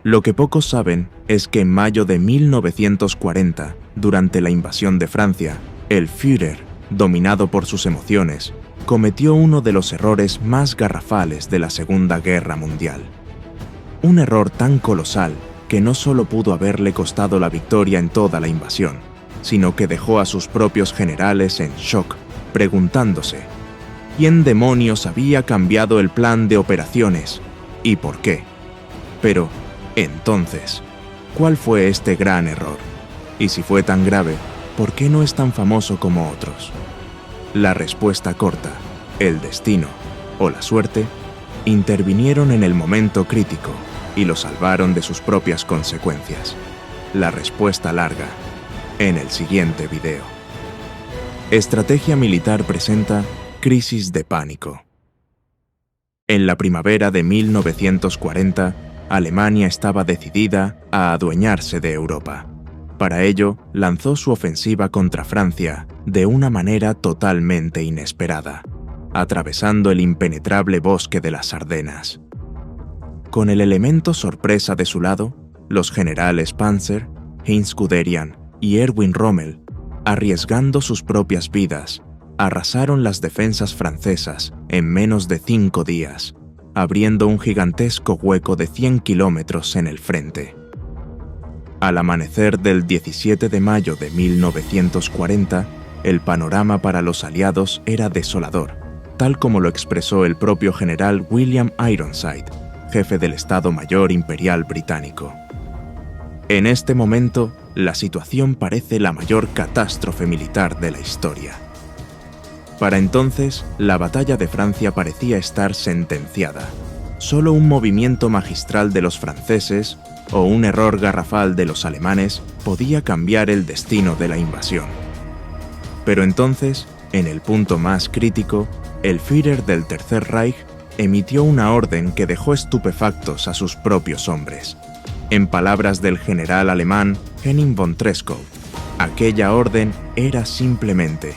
Lo que pocos saben es que en mayo de 1940, durante la invasión de Francia, el Führer, dominado por sus emociones, cometió uno de los errores más garrafales de la Segunda Guerra Mundial. Un error tan colosal que no solo pudo haberle costado la victoria en toda la invasión, sino que dejó a sus propios generales en shock, preguntándose ¿quién demonios había cambiado el plan de operaciones y por qué? Pero, entonces, ¿cuál fue este gran error? Y si fue tan grave, ¿por qué no es tan famoso como otros? La respuesta corta, el destino o la suerte, intervinieron en el momento crítico y lo salvaron de sus propias consecuencias. La respuesta larga, en el siguiente video. Estrategia Militar presenta Crisis de Pánico. En la primavera de 1940, Alemania estaba decidida a adueñarse de Europa. Para ello, lanzó su ofensiva contra Francia de una manera totalmente inesperada, atravesando el impenetrable bosque de las Ardenas. Con el elemento sorpresa de su lado, los generales Panzer, Heinz Guderian y Erwin Rommel, arriesgando sus propias vidas, arrasaron las defensas francesas en menos de 5 días, abriendo un gigantesco hueco de 100 kilómetros en el frente. Al amanecer del 17 de mayo de 1940, el panorama para los aliados era desolador, tal como lo expresó el propio general William Ironside, jefe del Estado Mayor Imperial británico. En este momento, la situación parece la mayor catástrofe militar de la historia. Para entonces, la batalla de Francia parecía estar sentenciada. Solo un movimiento magistral de los franceses o un error garrafal de los alemanes podía cambiar el destino de la invasión. Pero entonces, en el punto más crítico, el Führer del Tercer Reich emitió una orden que dejó estupefactos a sus propios hombres. En palabras del general alemán Henning von Treschow, aquella orden era simplemente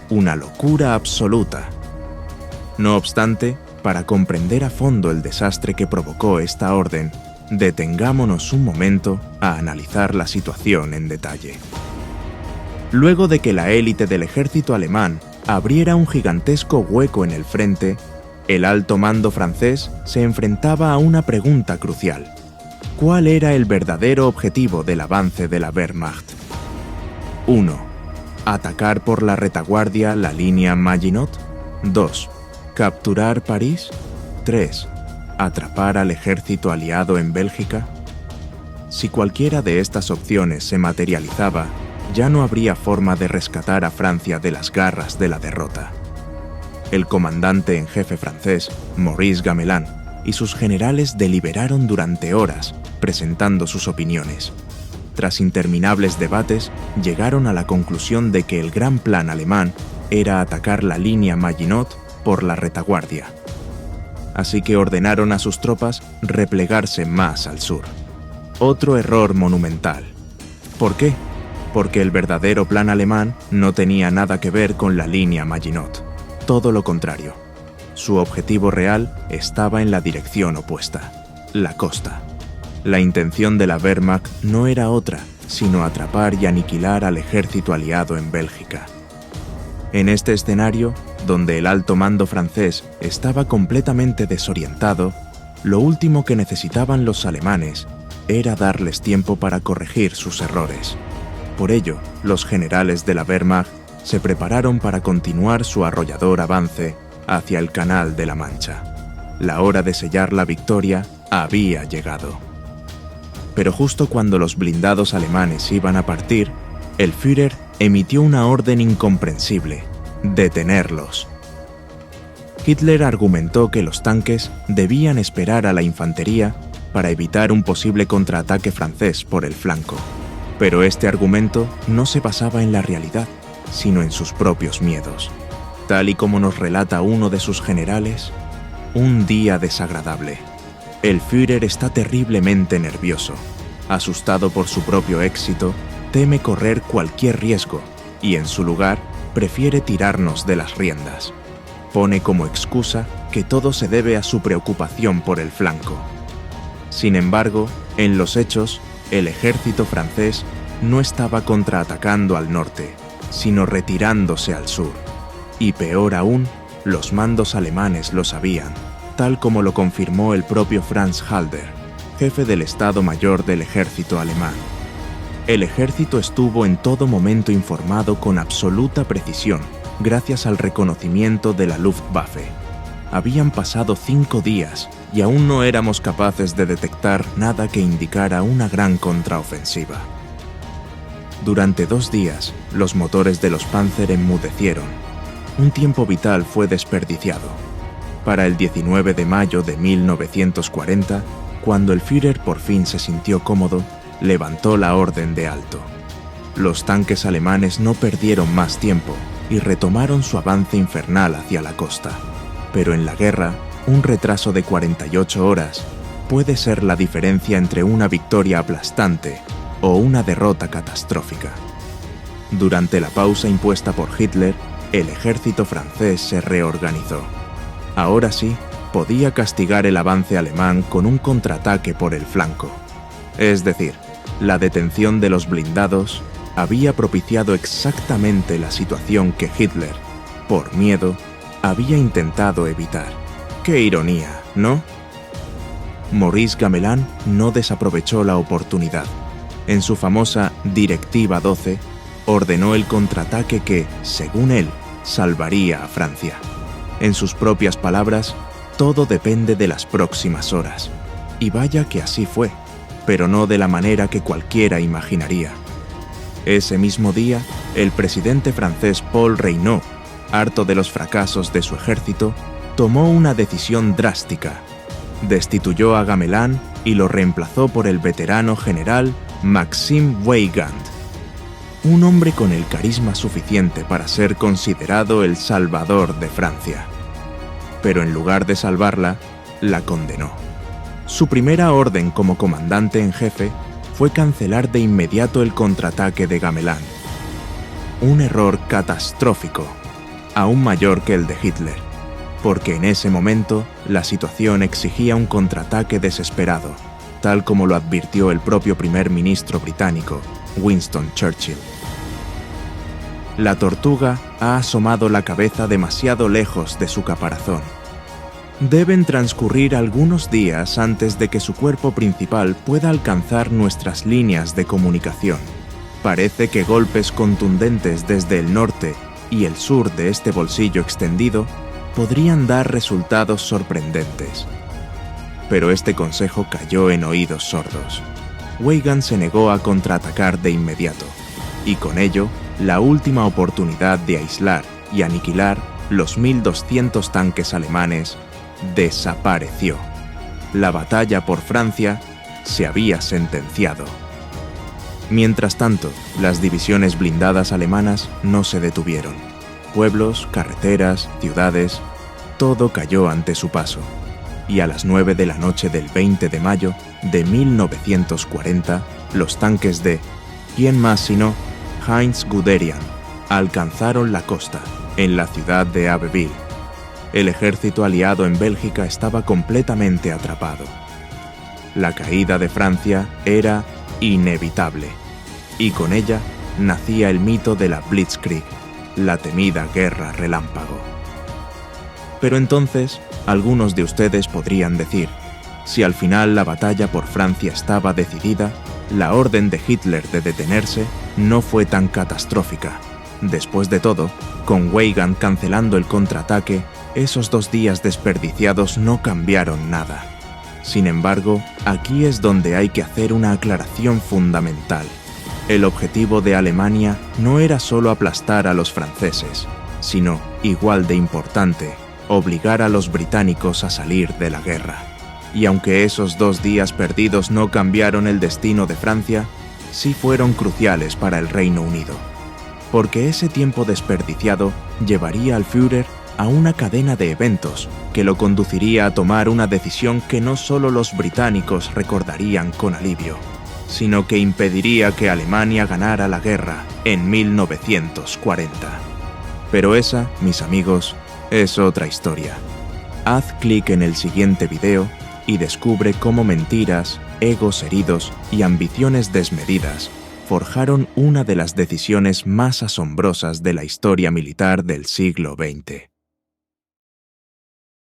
una locura absoluta. No obstante, para comprender a fondo el desastre que provocó esta orden, detengámonos un momento a analizar la situación en detalle. Luego de que la élite del ejército alemán abriera un gigantesco hueco en el frente, el alto mando francés se enfrentaba a una pregunta crucial. ¿Cuál era el verdadero objetivo del avance de la Wehrmacht? 1. ¿Atacar por la retaguardia la línea Maginot? 2. ¿Capturar París? 3. ¿Atrapar al ejército aliado en Bélgica? Si cualquiera de estas opciones se materializaba, ya no habría forma de rescatar a Francia de las garras de la derrota. El comandante en jefe francés, Maurice Gamelin, y sus generales deliberaron durante horas, presentando sus opiniones. Tras interminables debates, llegaron a la conclusión de que el gran plan alemán era atacar la línea Maginot por la retaguardia. Así que ordenaron a sus tropas replegarse más al sur. Otro error monumental. ¿Por qué? Porque el verdadero plan alemán no tenía nada que ver con la línea Maginot. Todo lo contrario. Su objetivo real estaba en la dirección opuesta, la costa. La intención de la Wehrmacht no era otra, sino atrapar y aniquilar al ejército aliado en Bélgica. En este escenario, donde el alto mando francés estaba completamente desorientado, lo último que necesitaban los alemanes era darles tiempo para corregir sus errores. Por ello, los generales de la Wehrmacht se prepararon para continuar su arrollador avance hacia el Canal de la Mancha. La hora de sellar la victoria había llegado. Pero justo cuando los blindados alemanes iban a partir, el Führer emitió una orden incomprensible: detenerlos. Hitler argumentó que los tanques debían esperar a la infantería para evitar un posible contraataque francés por el flanco. Pero este argumento no se basaba en la realidad, sino en sus propios miedos. Tal y como nos relata uno de sus generales, un día desagradable. El Führer está terriblemente nervioso. Asustado por su propio éxito, teme correr cualquier riesgo y, en su lugar, prefiere tirarnos de las riendas. Pone como excusa que todo se debe a su preocupación por el flanco. Sin embargo, en los hechos, el ejército francés no estaba contraatacando al norte, sino retirándose al sur. Y peor aún, los mandos alemanes lo sabían, tal como lo confirmó el propio Franz Halder, jefe del Estado Mayor del ejército alemán. El ejército estuvo en todo momento informado con absoluta precisión, gracias al reconocimiento de la Luftwaffe. Habían pasado 5 días y aún no éramos capaces de detectar nada que indicara una gran contraofensiva. Durante 2 días, los motores de los Panzer enmudecieron. Un tiempo vital fue desperdiciado. Para el 19 de mayo de 1940, cuando el Führer por fin se sintió cómodo, levantó la orden de alto. Los tanques alemanes no perdieron más tiempo y retomaron su avance infernal hacia la costa. Pero en la guerra, un retraso de 48 horas puede ser la diferencia entre una victoria aplastante o una derrota catastrófica. Durante la pausa impuesta por Hitler, el ejército francés se reorganizó. Ahora sí, podía castigar el avance alemán con un contraataque por el flanco. Es decir, la detención de los blindados había propiciado exactamente la situación que Hitler, por miedo, había intentado evitar. ¡Qué ironía!, ¿no? Maurice Gamelin no desaprovechó la oportunidad. En su famosa Directiva 12, ordenó el contraataque que, según él, salvaría a Francia. En sus propias palabras, todo depende de las próximas horas. Y vaya que así fue, pero no de la manera que cualquiera imaginaría. Ese mismo día, el presidente francés Paul Reynaud, harto de los fracasos de su ejército, tomó una decisión drástica. Destituyó a Gamelin y lo reemplazó por el veterano general Maxime Weygand, un hombre con el carisma suficiente para ser considerado el salvador de Francia. Pero en lugar de salvarla, la condenó. Su primera orden como comandante en jefe fue cancelar de inmediato el contraataque de Gamelin. Un error catastrófico, aún mayor que el de Hitler, porque en ese momento la situación exigía un contraataque desesperado, tal como lo advirtió el propio primer ministro británico, Winston Churchill. La tortuga ha asomado la cabeza demasiado lejos de su caparazón. Deben transcurrir algunos días antes de que su cuerpo principal pueda alcanzar nuestras líneas de comunicación. Parece que golpes contundentes desde el norte y el sur de este bolsillo extendido podrían dar resultados sorprendentes. Pero este consejo cayó en oídos sordos. Weygand se negó a contraatacar de inmediato, y con ello, la última oportunidad de aislar y aniquilar los 1.200 tanques alemanes desapareció. La batalla por Francia se había sentenciado. Mientras tanto, las divisiones blindadas alemanas no se detuvieron. Pueblos, carreteras, ciudades, todo cayó ante su paso. Y a las 9 de la noche del 20 de mayo de 1940, los tanques de, ¿quién más sino Heinz Guderian, alcanzaron la costa, en la ciudad de Abbeville. El ejército aliado en Bélgica estaba completamente atrapado. La caída de Francia era inevitable, y con ella nacía el mito de la Blitzkrieg, la temida guerra relámpago. Pero entonces, algunos de ustedes podrían decir, si al final la batalla por Francia estaba decidida, la orden de Hitler de detenerse no fue tan catastrófica. Después de todo, con Weygand cancelando el contraataque, esos 2 días desperdiciados no cambiaron nada. Sin embargo, aquí es donde hay que hacer una aclaración fundamental. El objetivo de Alemania no era solo aplastar a los franceses, sino, igual de importante, obligar a los británicos a salir de la guerra. Y aunque esos 2 días perdidos no cambiaron el destino de Francia, sí fueron cruciales para el Reino Unido, porque ese tiempo desperdiciado llevaría al Führer a una cadena de eventos que lo conduciría a tomar una decisión que no solo los británicos recordarían con alivio, sino que impediría que Alemania ganara la guerra en 1940. Pero esa, mis amigos, es otra historia. Haz clic en el siguiente video y descubre cómo mentiras, egos heridos y ambiciones desmedidas forjaron una de las decisiones más asombrosas de la historia militar del siglo XX.